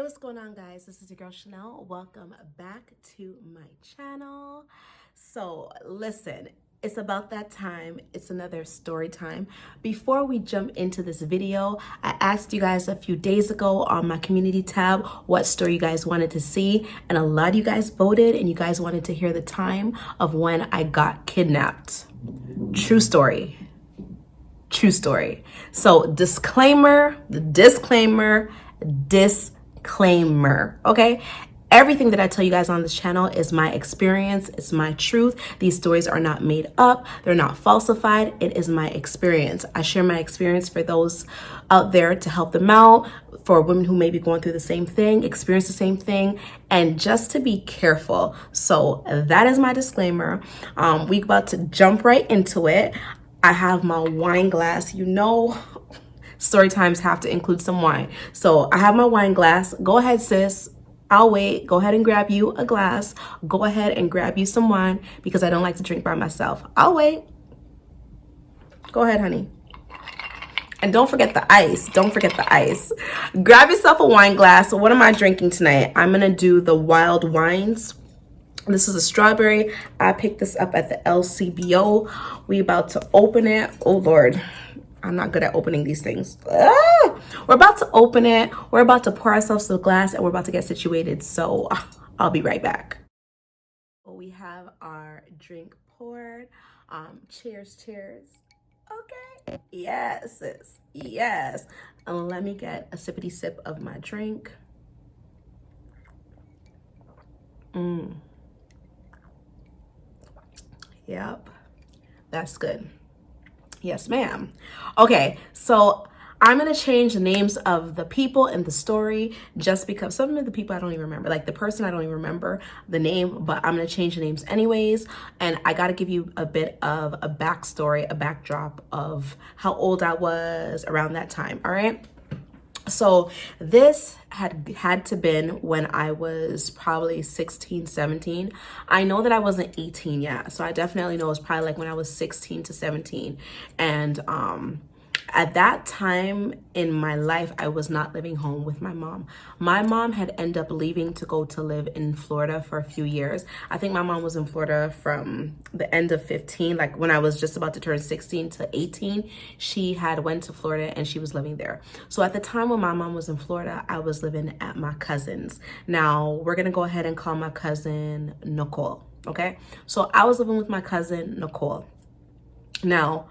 what's going on, guys? This is your girl Chanel. Welcome back to my channel. So listen, it's about that time. It's another story time. Before we jump into this video, I asked you guys a few days ago on my community tab what story you guys wanted to see, and a lot of you guys voted and you guys wanted to hear the time of when I got kidnapped. True story. True story. So disclaimer, okay? Everything that I tell you guys on this channel is my experience, it's my truth. These stories are not made up, they're not falsified, it is my experience. I share my experience for those out there to help them out, for women who may be going through the same thing, experience the same thing, and just to be careful. So that is my disclaimer. We about to jump right into it. I have my wine glass, story times have to include some wine. So I have my wine glass. Go ahead, sis. I'll wait. Go ahead and grab you a glass. Go ahead and grab you some wine because I don't like to drink by myself. I'll wait. Go ahead, honey. And don't forget the ice. Don't forget the ice. Grab yourself a wine glass. So what am I drinking tonight? I'm going to do the wild wines. This is a strawberry. I picked this up at the LCBO. We about to open it. Oh, Lord. I'm not good at opening these things. We're about to open it. We're about to pour ourselves a glass and we're about to get situated. So I'll be right back. We have our drink poured. Cheers, cheers. Okay. Yes, sis. Yes. And let me get a sippity sip of my drink. Yep. That's good. Yes, ma'am. Okay, so I'm going to change the names of the people in the story just because some of the people I don't even remember. Like the person, I don't even remember the name, but I'm going to change the names anyways. And I got to give you a bit of a backstory, a backdrop of how old I was around that time. All right. So this had to been when I was probably 16, 17. I know that I wasn't 18 yet. So I definitely know it was probably like when I was 16 to 17. And at that time in my life, I was not living home with my mom. My mom had ended up leaving to go to live in Florida for a few years. I think my mom was in Florida from the end of 15, like when I was just about to turn 16 to 18, she had went to Florida and she was living there. So at the time when my mom was in Florida, I was living at my cousin's. Now we're gonna go ahead and call my cousin Nicole, okay? So I was living with my cousin Nicole. Now,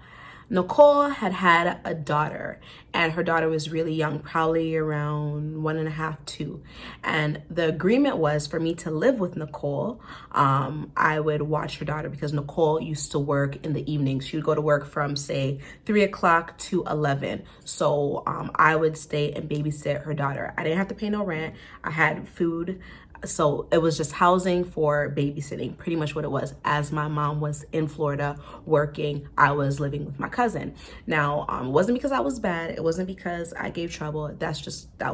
Nicole had a daughter, and her daughter was really young, probably around 1.5, 2. And the agreement was for me to live with Nicole. I would watch her daughter because Nicole used to work in the evenings. She would go to work from say 3 o'clock to 11. So I would stay and babysit her daughter. I didn't have to pay no rent. I had food. So it was just housing for babysitting, pretty much what it was. As my mom was in Florida working, I was living with my cousin. Now, it wasn't because I was bad. It wasn't because I gave trouble. That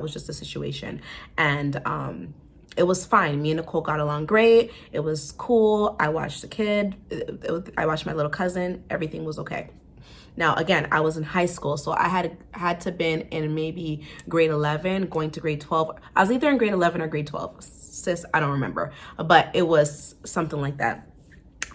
was just the situation. And it was fine. Me and Nicole got along great. It was cool. I watched the kid. I watched my little cousin. Everything was okay. Now, again, I was in high school, so I had to been in maybe grade 11, going to grade 12. I was either in grade 11 or grade 12. Sis, I don't remember, but it was something like that.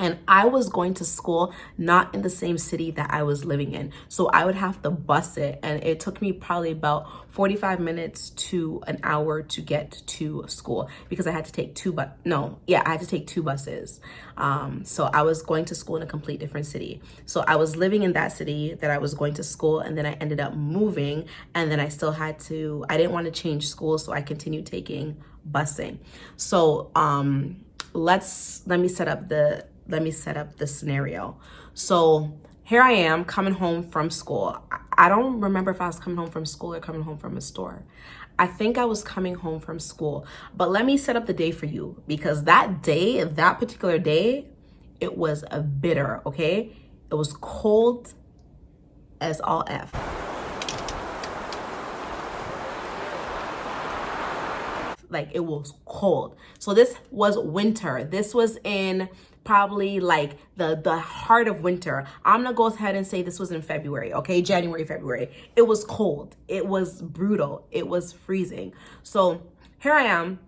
And I was going to school not in the same city that I was living in. So I would have to bus it. And it took me probably about 45 minutes to an hour to get to school because I had to take I had to take 2 buses. So I was going to school in a complete different city. So I was living in that city that I was going to school, and then I ended up moving, and then I didn't want to change school, so I continued taking busing. So let me set up the scenario. So here I am coming home from school. I don't remember if I was coming home from school or coming home from a store. I think I was coming home from school, but let me set up the day for you because that particular day, it was a bitter, okay? It was cold as all F. Like it was cold. So this was winter. This was in probably like the heart of winter. I'm gonna go ahead and say this was in February, okay? January, February. It was cold. It was brutal. It was freezing. So here I am.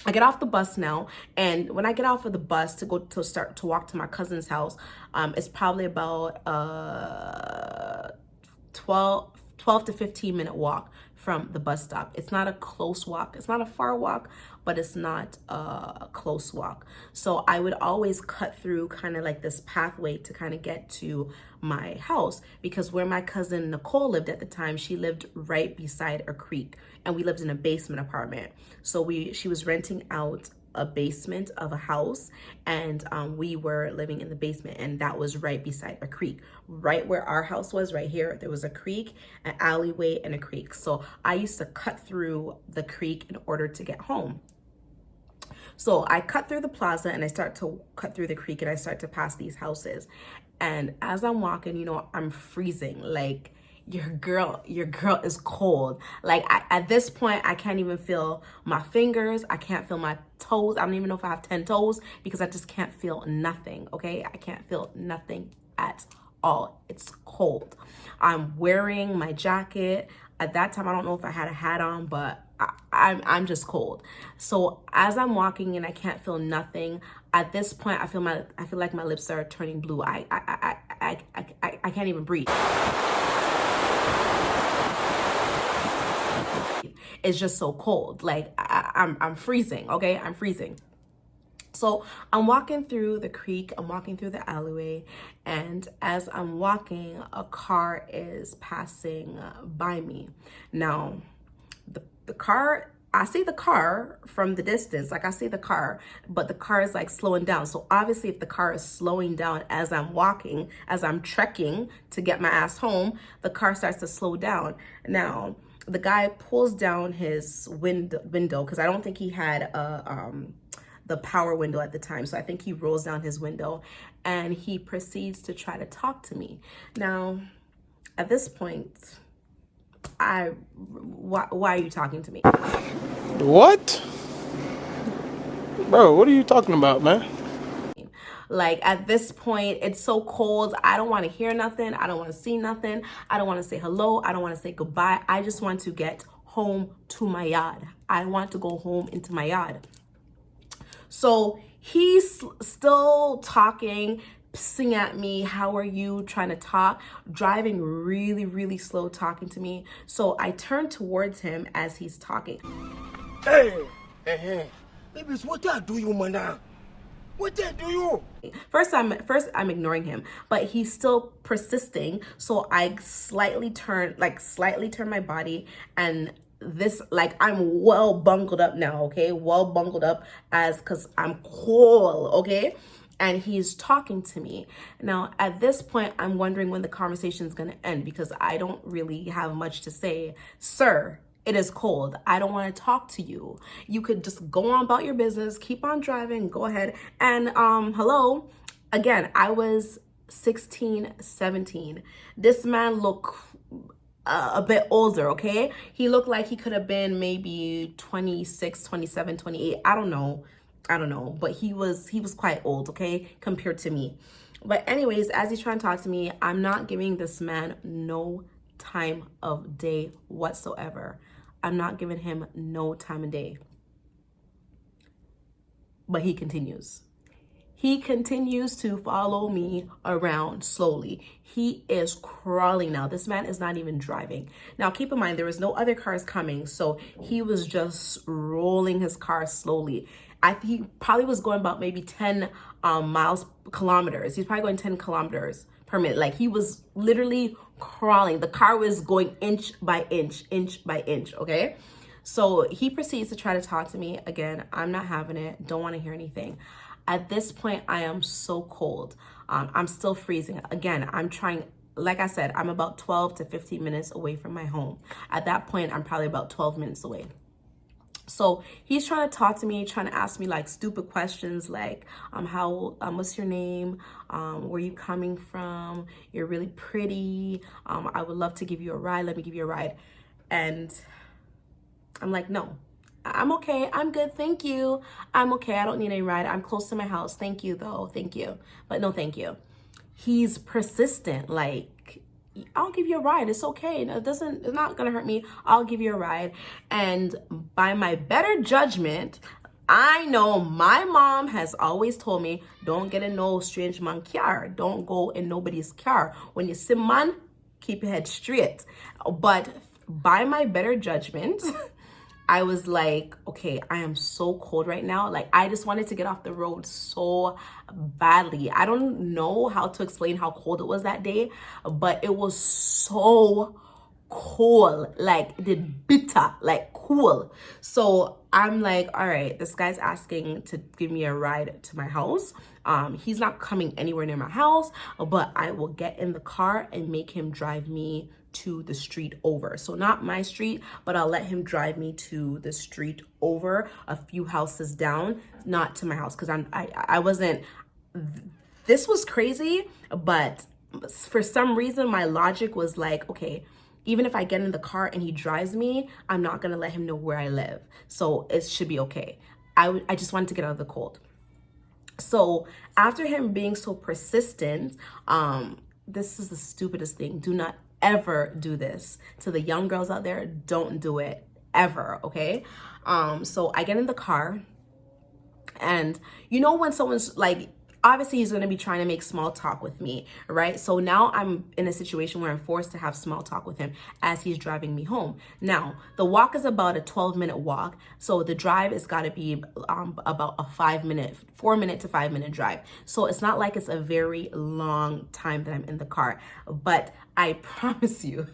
I get off the bus now, and when I get off of the bus to go to start to walk to my cousin's house, it's probably about 12 to 15 minute walk from the bus stop. It's not a close walk. It's not a far walk, but it's not a close walk. So I would always cut through kind of like this pathway to kind of get to my house, because where my cousin Nicole lived at the time, she lived right beside a creek, and we lived in a basement apartment. So she was renting out a basement of a house, and we were living in the basement, and that was right beside a creek. Right where our house was, right here, there was a creek, an alleyway, and a creek. So I used to cut through the creek in order to get home. So I cut through the plaza and I start to cut through the creek, and I start to pass these houses. And as I'm walking, you know, I'm freezing. Like, your girl is cold. Like, at this point, I can't even feel my fingers. I can't feel my toes. I don't even know if I have 10 toes, because I just can't feel nothing, okay? I can't feel nothing at all. It's cold. I'm wearing my jacket. At that time, I don't know if I had a hat on, but I'm just cold. So as I'm walking and I can't feel nothing, at this point, I feel like my lips are turning blue. I can't even breathe. It's just so cold. Like, I'm freezing, okay? I'm freezing. So I'm walking through the creek, I'm walking through the alleyway, and as I'm walking, a car is passing by me. Now, the car, I see the car from the distance, like I see the car, but the car is like slowing down. So obviously if the car is slowing down as I'm walking, as I'm trekking to get my ass home, the car starts to slow down. Now, the guy pulls down his window, because I don't think he had the power window at the time. So I think he rolls down his window and he proceeds to try to talk to me. Now, at this point, why are you talking to me? What? Bro, what are you talking about, man? Like, at this point, it's so cold. I don't want to hear nothing. I don't want to see nothing. I don't want to say hello. I don't want to say goodbye. I just want to get home to my yard. I want to go home into my yard. So he's still talking, pissing at me. How are you? Trying to talk, driving really, really slow, talking to me. So I turn towards him as he's talking. Hey, baby, what do you, man? What do you? First I'm ignoring him, but he's still persisting. So I slightly turn my body, and this, like, I'm well bungled up now, okay? Well bungled up, because I'm cold, okay? And he's talking to me. Now, at this point, I'm wondering when the conversation is going to end, because I don't really have much to say. Sir, it is cold. I don't want to talk to you. You could just go on about your business, keep on driving, go ahead. And hello, again, I was 16, 17. This man looked a bit older, okay? He looked like he could have been maybe 26, 27, 28. I don't know, but he was quite old, okay, compared to me. But anyways, as he's trying to talk to me, I'm not giving this man no time of day whatsoever. I'm not giving him no time of day. But he continues. He continues to follow me around slowly. He is crawling now. This man is not even driving. Now, keep in mind, there was no other cars coming, so he was just rolling his car slowly. He probably was going about maybe 10 kilometers. He's probably going 10 kilometers per minute. Like, he was literally crawling. The car was going inch by inch, okay? So he proceeds to try to talk to me. Again, I'm not having it. Don't want to hear anything. At this point, I am so cold. I'm still freezing. Again, I'm trying, like I said, I'm about 12 to 15 minutes away from my home. At that point, I'm probably about 12 minutes away. So he's trying to talk to me, trying to ask me like stupid questions like, what's your name? Where you coming from? You're really pretty. I would love to give you a ride. Let me give you a ride. And I'm like, no, I'm okay. I'm good. Thank you. I'm okay. I don't need any ride. I'm close to my house. Thank you though. Thank you. But no, thank you. He's persistent. Like, I'll give you a ride. It's okay. It's not gonna hurt me. I'll give you a ride. And by my better judgment, I know my mom has always told me, don't get in no strange man car. Don't go in nobody's car. When you see man, keep your head straight. But by my better judgment, I was like, okay, I am so cold right now. Like, I just wanted to get off the road so badly. I don't know how to explain how cold it was that day, but it was so cold, like the bitter, like cool. So I'm like, all right, this guy's asking to give me a ride to my house. He's not coming anywhere near my house, but I will get in the car and make him drive me to the street over. So not my street, but I'll let him drive me to the street over, a few houses down, not to my house, because I wasn't, this was crazy, but for some reason my logic was like, okay, even if I get in the car and he drives me, I'm not gonna let him know where I live. So it should be okay. I just wanted to get out of the cold. So after him being so persistent, this is the stupidest thing. Do not ever do this. To the young girls out there, don't do it ever, okay? So I get in the car, and you know when someone's like, obviously he's going to be trying to make small talk with me, right? So now I'm in a situation where I'm forced to have small talk with him as he's driving me home. Now, the walk is about a 12-minute walk. So the drive has got to be about a 4-minute to 5-minute drive. So it's not like it's a very long time that I'm in the car. But I promise you,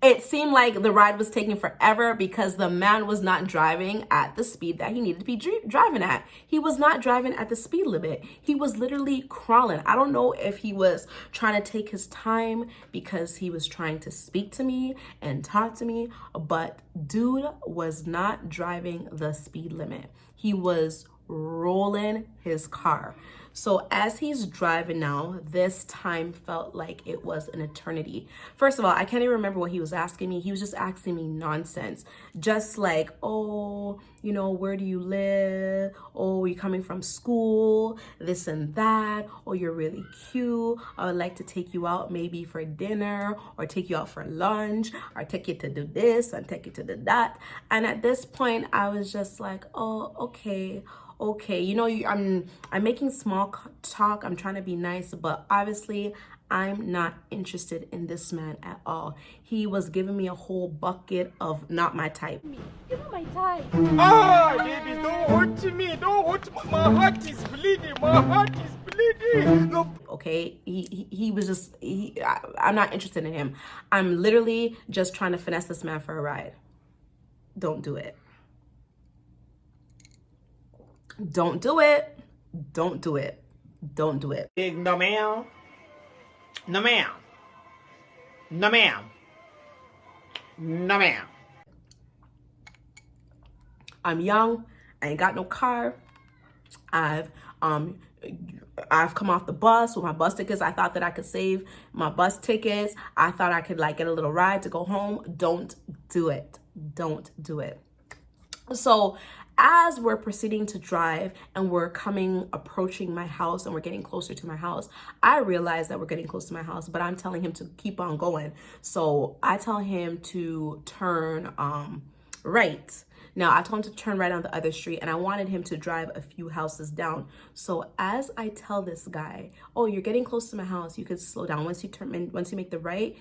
it seemed like the ride was taking forever because the man was not driving at the speed that he needed to be driving at. He was not driving at the speed limit. He was literally crawling. I don't know if he was trying to take his time because he was trying to speak to me and talk to me, but dude was not driving the speed limit. He was rolling his car. So as he's driving now, this time felt like it was an eternity. First of all, I can't even remember what he was asking me. He was just asking me nonsense. Just like, oh, you know, where do you live? Oh, you're coming from school, this and that. Oh, you're really cute. I would like to take you out maybe for dinner or take you out for lunch or take you to do this and take you to do that. And at this point, I was just like, oh, okay, you know, I'm making small talk. I'm trying to be nice, but obviously I'm not interested in this man at all. He was giving me a whole bucket of not my type. You're not my type. Ah, baby, don't hurt me. Don't hurt me. My heart is bleeding. My heart is bleeding. No. Okay, he was just, I'm not interested in him. I'm literally just trying to finesse this man for a ride. Don't do it. Don't do it. Don't do it. Don't do it. Big no ma'am. No ma'am. No ma'am. No ma'am. I'm young. I ain't got no car. I've come off the bus with my bus tickets. I thought that I could save my bus tickets. I thought I could like get a little ride to go home. Don't do it. Don't do it. So as we're proceeding to drive and we're approaching my house and we're getting closer to my house, I realize that we're getting close to my house, but I'm telling him to keep on going. So I tell him to turn right. Now I told him to turn right on the other street, and I wanted him to drive a few houses down. So as I tell this guy, oh, you're getting close to my house, you could slow down. Once you make the right,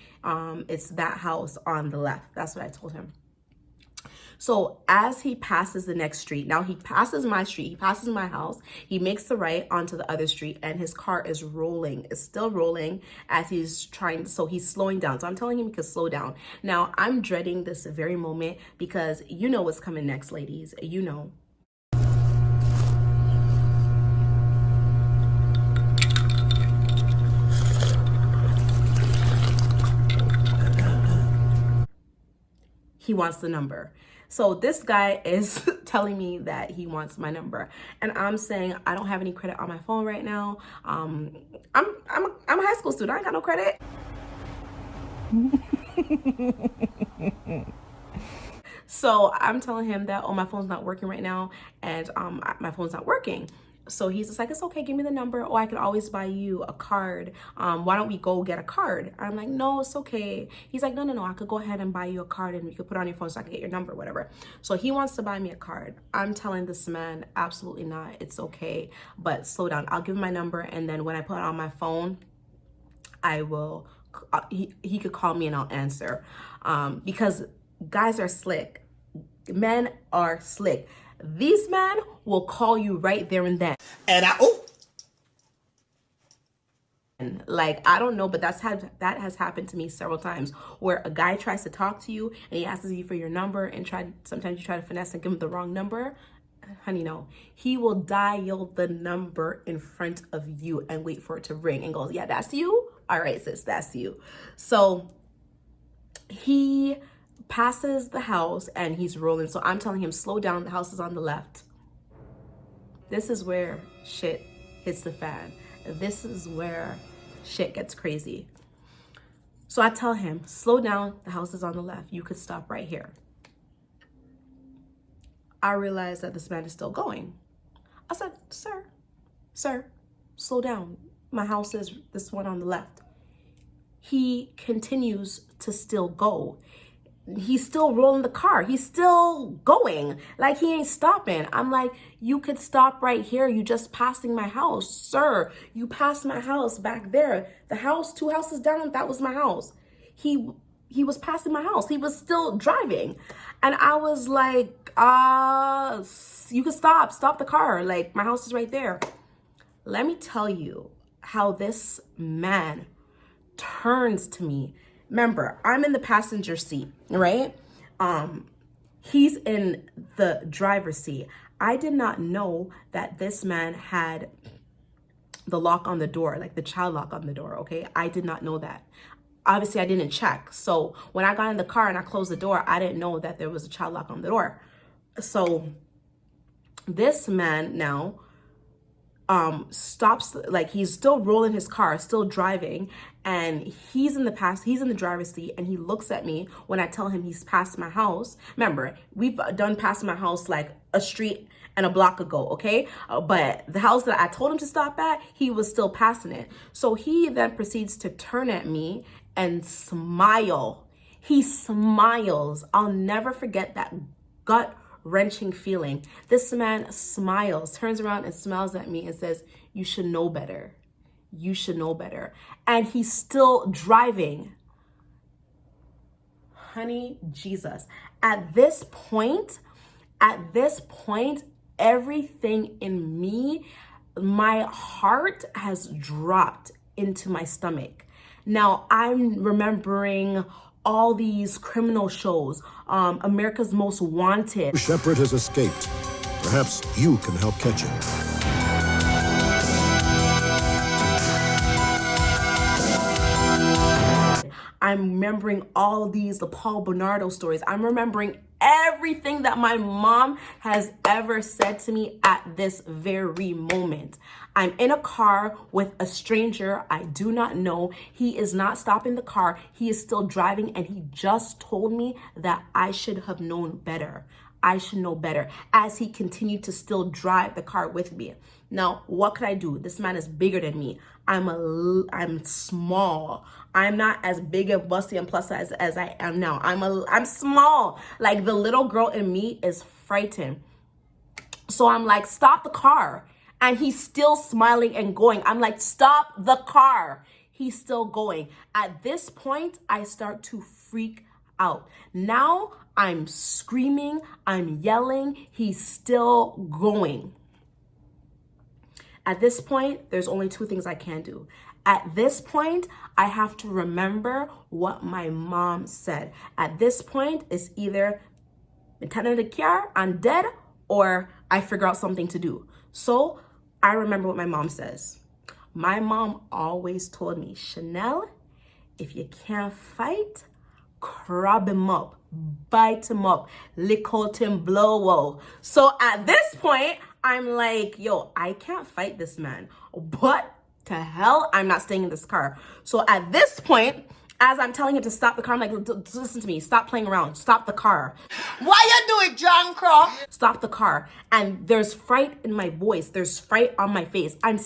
it's that house on the left. That's what I told him. So as he passes the next street, now he passes my street, he passes my house, he makes the right onto the other street, and his car is rolling. It's still rolling as he's so he's slowing down. So I'm telling him he could slow down. Now I'm dreading this very moment because you know what's coming next, ladies. You know. He wants the number. So this guy is telling me that he wants my number, and I'm saying I don't have any credit on my phone right now. I'm a high school student. I ain't got no credit. So I'm telling him that, oh, my phone's not working right now, and my phone's not working. So he's just like, it's okay, give me the number. Oh, I could always buy you a card. Why don't we go get a card? I'm like, no, it's okay. He's like, no, I could go ahead and buy you a card and you could put it on your phone so I could get your number, whatever. So he wants to buy me a card. I'm telling this man, absolutely not. It's okay, but slow down. I'll give him my number, and then when I put it on my phone, I will, he could call me and I'll answer. Because guys are slick. Men are slick. These men will call you right there and then. And Like, I don't know, but that has happened to me several times, where a guy tries to talk to you and he asks you for your number, and sometimes you try to finesse and give him the wrong number. Honey, no. He will dial the number in front of you and wait for it to ring and goes, yeah, that's you? All right, sis, that's you. So he passes the house and he's rolling. So I'm telling him, slow down. The house is on the left. This is where shit hits the fan. This is where shit gets crazy. So I tell him, slow down. The house is on the left. You could stop right here. I realize that this man is still going. I said, sir, slow down. My house is this one on the left. He continues to still go. He's still rolling the car. He's still going. Like, he ain't stopping. I'm like, you could stop right here. You just passing my house. Sir, you passed my house back there. The house, 2 houses down, that was my house. He was passing my house. He was still driving. And I was like, you could stop the car. Like, my house is right there. Let me tell you how this man turns to me. Remember, I'm in the passenger seat, right? He's in the driver's seat. I did not know that this man had the lock on the door, like the child lock on the door, okay? I did not know that. Obviously, I didn't check. So when I got in the car and I closed the door, I didn't know that there was a child lock on the door. So this man now stops, like, he's still rolling his car, still driving, and he's in the driver's seat, and he looks at me when I tell him he's past my house. Remember, we've done past my house like a street and a block ago, okay? But the house that I told him to stop at, he was still passing it. So he then proceeds to turn at me and smile. He smiles. I'll never forget that gut-wrenching feeling. This man smiles, turns around and smiles at me and says, you should know better. You should know better. And he's still driving. Honey, Jesus. At this point, everything in me, my heart has dropped into my stomach. Now, I'm remembering all these criminal shows, America's Most Wanted. Shepard has escaped. Perhaps you can help catch him. I'm remembering all these, the Paul Bernardo stories. I'm remembering everything that my mom has ever said to me at this very moment. I'm in a car with a stranger I do not know. He is not stopping the car. He is still driving, and he just told me that I should have known better. I should know better, as he continued to still drive the car with me. Now, what could I do? This man is bigger than me. I'm small. I'm not as big and busty and plus size as I am now. I'm small. Like, the little girl in me is frightened. So I'm like, stop the car. And he's still smiling and going. I'm like, stop the car. He's still going. At this point, I start to freak out. Now I'm screaming, I'm yelling. He's still going. At this point, there's only 2 things I can do. At this point, I have to remember what my mom said. At this point, it's either I'm dead, or I figure out something to do. So I remember what my mom says. My mom always told me, Chanel, if you can't fight, crab him up, bite him up, lick out him, blow. So at this point, I'm like, yo, I can't fight this man. But to hell, I'm not staying in this car. So at this point, As I'm telling him to stop the car, I'm like, listen to me, stop playing around, stop the car. Why you do it, John Crow? Stop the car. And there's fright in my voice. There's fright on my face. I'm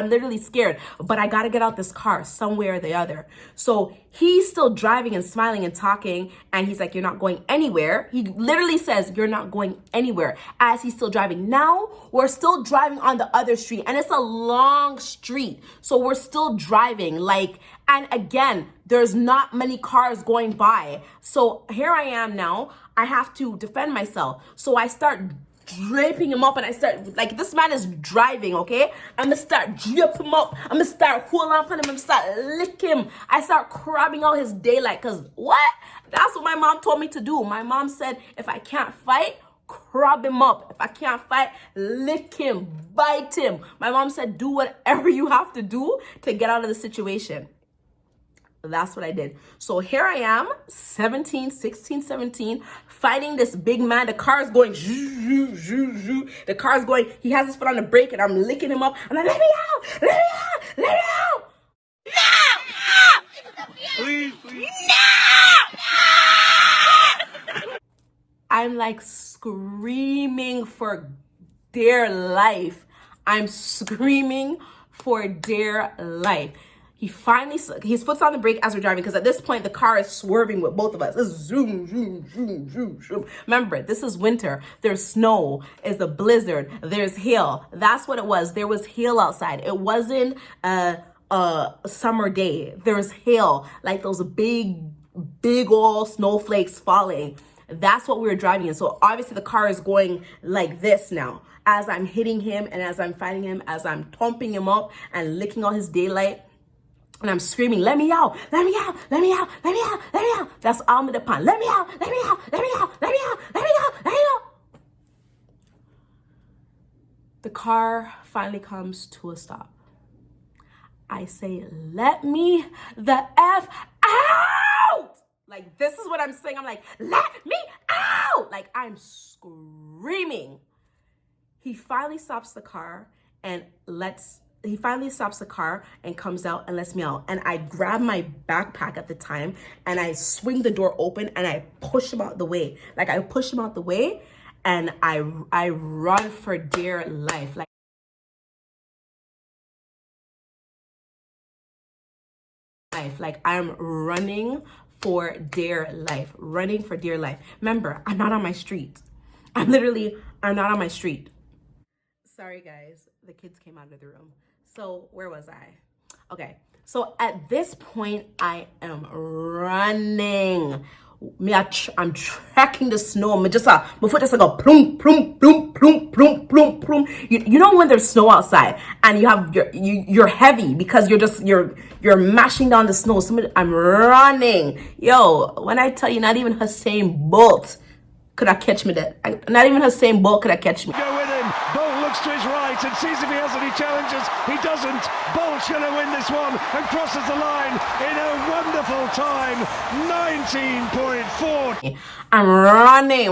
literally scared, but I got to get out this car some way or the other. So he's still driving and smiling and talking. And he's like, you're not going anywhere. He literally says, you're not going anywhere as he's still driving. Now we're still driving on the other street and it's a long street. So we're still driving and again, there's not many cars going by. So here I am now. I have to defend myself. So I start draping him up and I start, this man is driving, okay? I'm gonna start drip him up. I'm gonna start holding on to him. I'm gonna start lick him. I start crabbing out his daylight because what? That's what my mom told me to do. My mom said, if I can't fight, crab him up. If I can't fight, lick him, bite him. My mom said, do whatever you have to do to get out of the situation. That's what I did. So here I am, 16, 17, fighting this big man. The car's going, the car's going, he has his foot on the brake and I'm licking him up. I'm like, let me out, let me out, let me out. No! Please. No! I'm like screaming for dear life. I'm screaming for dear life. He finally, his foot's on the brake as we're driving because at this point, the car is swerving with both of us. It's zoom, zoom, zoom, zoom, zoom. Remember, this is winter. There's snow. It's a blizzard. There's hail. That's what it was. There was hail outside. It wasn't a summer day. There was hail, like those big old snowflakes falling. That's what we were driving in. So obviously the car is going like this now. As I'm hitting him and as I'm fighting him, as I'm thumping him up and licking all his daylight. And I'm screaming, let me out, let me out, let me out, let me out, let me out. That's all I'm upon. Let me out, let me out, let me out, let me out, let me out, let me out. The car finally comes to a stop. I say, let me the F out. Like, this is what I'm saying. I'm like, let me out. Like, I'm screaming. He finally stops the car and comes out and lets me out. And I grab my backpack at the time and I swing the door open and I push him out the way. Like I push him out the way and I run for dear life. Like I'm running for dear life, running for dear life. Remember, I'm not on my street. I'm not on my street. Sorry guys, the kids came out of the room. So where was I? Okay, so at this point, I am running. I'm tracking the snow. My foot just like a plum, plum, plum, plum, plum, plum, plum. You know when there's snow outside and you have you're heavy because you're mashing down the snow. I'm running. Yo, when I tell you, not even Hussein Bolt could have catch me that. Not even Hussein Bolt could have catch me. Go with him. Bolt looks to his right and sees if he has any challenges. He doesn't. Bolt's going to win this one and crosses the line in a wonderful time. 19.4. I'm running.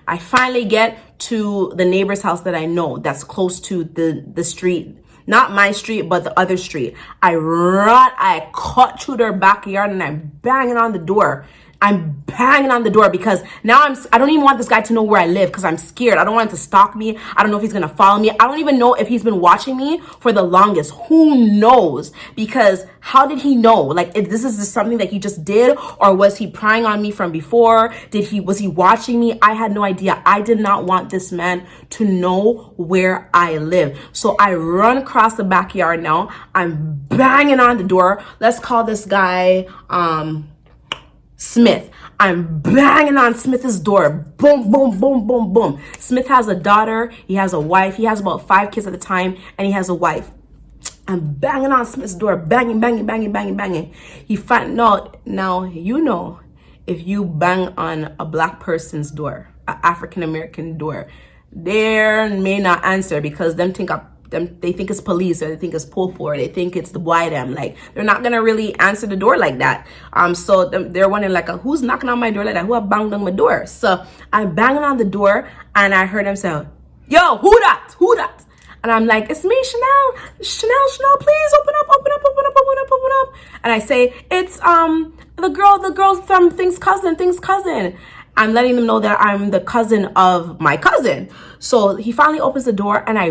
I finally get to the neighbor's house that I know that's close to the street. Not my street, but the other street. I cut through their backyard and I'm banging on the door. Because now I don't even want this guy to know where I live because I'm scared. I don't want him to stalk me. I don't know if he's going to follow me. I don't even know if he's been watching me for the longest. Who knows? Because how did he know? Like, if this is just something that he just did, or was he prying on me from before? Was he watching me? I had no idea. I did not want this man to know where I live. So I run across the backyard now. I'm banging on the door. Let's call this guy, Smith. I'm banging on Smith's door. Boom, boom, boom, boom, boom. Smith has a daughter. He has a wife. He has about 5 kids at the time, and he has a wife. I'm banging on Smith's door. Banging. Now, you know, if you bang on a black person's door, an African-American door, they may not answer because they think it's police, or they think it's popo, or they think it's the boy them. Like, they're not gonna really answer the door like that. So they're wondering like, who's knocking on my door like that? Who have banged on my door? So I'm banging on the door and I heard him say, yo, who that? And I'm like, it's me, Chanel, please open up. And I say, it's the girl from Thing's cousin. I'm letting them know that I'm the cousin of my cousin. So he finally opens the door, and I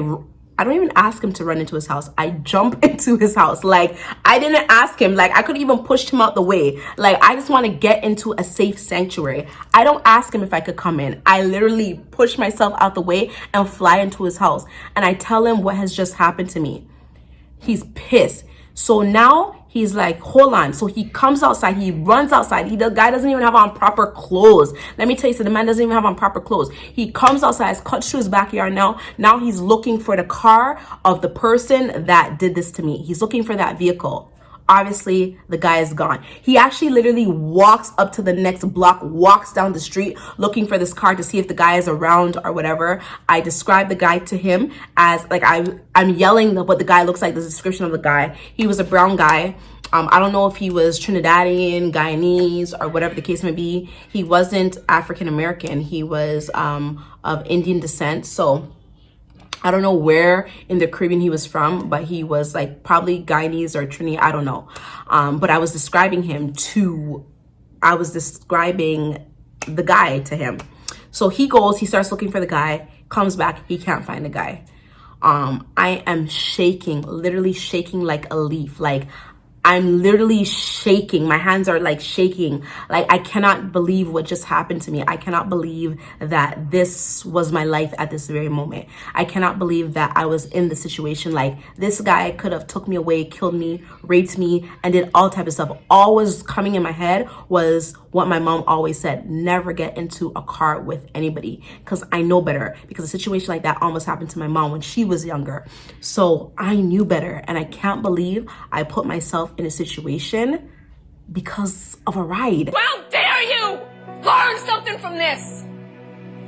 don't even ask him to run into his house. I jump into his house. Like, I didn't ask him. Like, I could even pushed him out the way. Like, I just want to get into a safe sanctuary. I don't ask him if I could come in. I literally push myself out the way and fly into his house. And I tell him what has just happened to me. He's pissed. So now he's like, hold on. So he comes outside. He runs outside. The guy doesn't even have on proper clothes. Let me tell you, so the man doesn't even have on proper clothes. He comes outside, cuts through his backyard now. Now he's looking for the car of the person that did this to me. He's looking for that vehicle. Obviously, the guy is gone. He actually literally walks up to the next block, walks down the street looking for this car to see if the guy is around or whatever. I described the guy to him as, like, I'm yelling what the guy looks like, the description of the guy. He was a brown guy. I don't know if he was Trinidadian, Guyanese, or whatever the case may be. He wasn't African American. He was of Indian descent. So I don't know where in the Caribbean he was from, but he was like probably Guyanese or Trini, I don't know. But I was describing the guy to him. So he goes, he starts looking for the guy, comes back, he can't find the guy. I am shaking, literally shaking like a leaf. Like, I'm literally shaking. My hands are like shaking. Like, I cannot believe what just happened to me. I cannot believe that this was my life at this very moment. I cannot believe that I was in the situation. Like, this guy could have took me away, killed me, raped me, and did all type of stuff. All was coming in my head was what my mom always said: never get into a car with anybody, because I know better, because a situation like that almost happened to my mom when she was younger. So I knew better, and I can't believe I put myself in a situation because of a ride. How dare you learn something from this?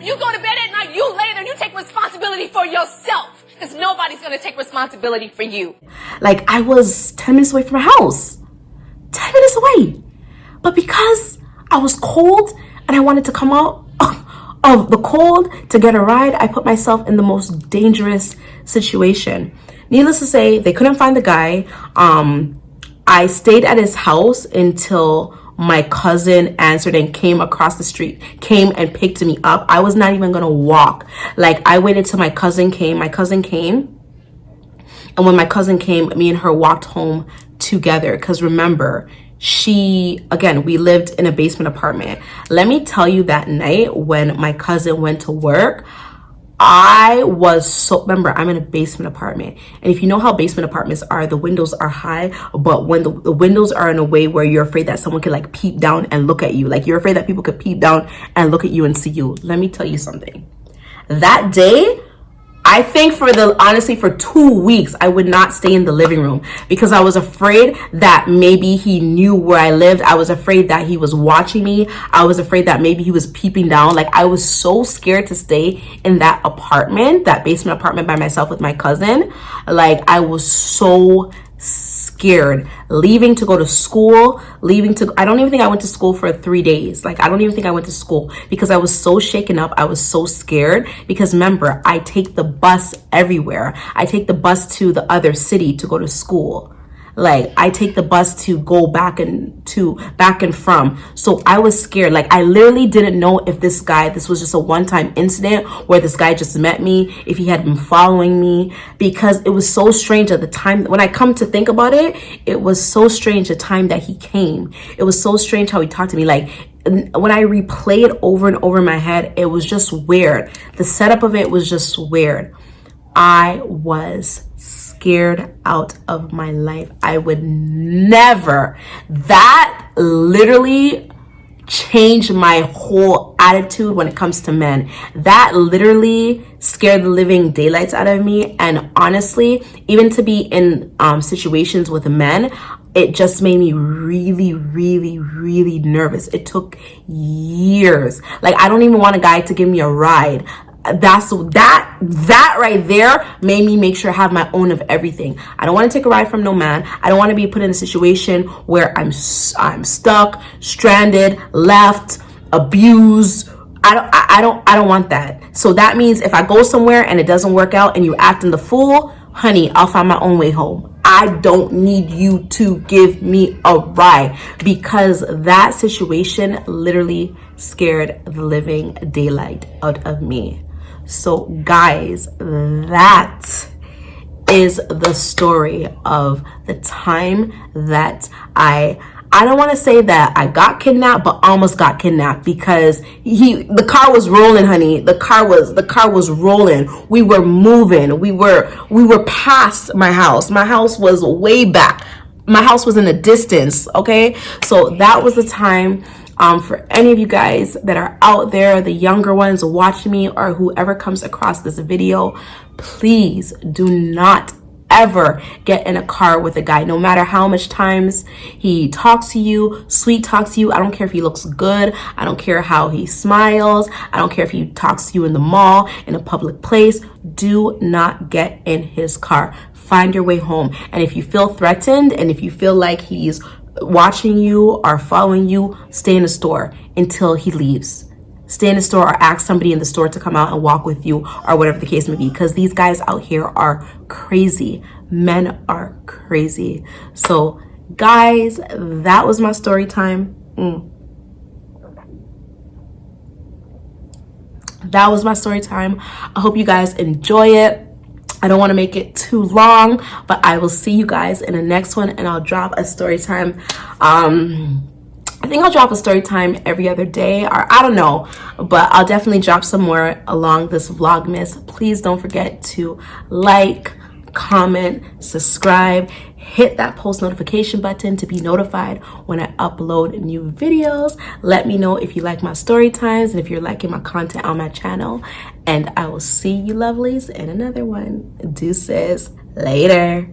You go to bed at night, you lay there, and you take responsibility for yourself, because nobody's going to take responsibility for you. Like, I was 10 minutes away from my house. 10 minutes away. But because I was cold and I wanted to come out of the cold to get a ride, I put myself in the most dangerous situation. Needless to say, they couldn't find the guy. I stayed at his house until my cousin answered and came across the street, came and picked me up. I was not even gonna walk. Like, I waited till my cousin came. And when my cousin came, me and her walked home together. Because remember, we lived in a basement apartment. Let me tell you, that night when my cousin went to work, remember, I'm in a basement apartment. And if you know how basement apartments are, the windows are high, but when the windows are in a way where you're afraid that someone could like peep down and look at you, like you're afraid that people could peep down and look at you and see you. Let me tell you something. That day, I think honestly for 2 weeks, I would not stay in the living room because I was afraid that maybe he knew where I lived. I was afraid that he was watching me. I was afraid that maybe he was peeping down. Like, I was so scared to stay in that apartment, that basement apartment by myself with my cousin. Like, I was so scared, leaving to go to school, I don't even think I went to school for 3 days. Like, I don't even think I went to school because I was so shaken up. I was so scared because remember, I take the bus everywhere. I take the bus to the other city to go to school. Like, I take the bus to go back and from. So I was scared. Like, I literally didn't know if this was just a one-time incident where this guy just met me, if he had been following me, because it was so strange at the time. When I come to think about it, it was so strange the time that he came. It was so strange how he talked to me. Like, when I replay it over and over in my head, it was just weird. The setup of it was just weird. I was scared out of my life. I would never. That literally changed my whole attitude when it comes to men. That literally scared the living daylights out of me. And honestly, even to be in situations with men, it just made me really, really, really nervous. It took years. Like, I don't even want a guy to give me a ride. That right there made me make sure I have my own of everything. I don't want to take a ride from no man. I don't want to be put in a situation where I'm stuck, stranded, left, abused, I don't want that. So that means if I go somewhere and it doesn't work out and you acting the fool, honey, I'll find my own way home. I don't need you to give me a ride, because that situation literally scared the living daylight out of me. So guys, that is the story of the time that I don't want to say that I got kidnapped, but almost got kidnapped, because the car was rolling, honey. The car was rolling. We were moving. We were past my house. My house was way back. My house was in the distance. Okay. So that was the time. For any of you guys that are out there, the younger ones watching me, or whoever comes across this video, please do not ever get in a car with a guy, no matter how much times he talks to you, sweet talks to you. I don't care if he looks good. I don't care how he smiles. I don't care if he talks to you in the mall, in a public place. Do not get in his car. Find your way home. And if you feel threatened, and if you feel like he's watching you or following you, stay in the store until he leaves. Stay in the store, or ask somebody in the store to come out and walk with you, or whatever the case may be, because these guys out here are crazy. Men are crazy. So guys, that was my story time. That was my story time. I hope you guys enjoy it. I don't want to make it too long, but I will see you guys in the next one, and I'll drop a story time. I think I'll drop a story time every other day, or I don't know, but I'll definitely drop some more along this Vlogmas. Please don't forget to like, comment, subscribe, hit that post notification button to be notified when I upload new videos. Let me know if you like my story times and if you're liking my content on my channel, and I will see you lovelies in another one. Deuces. Later.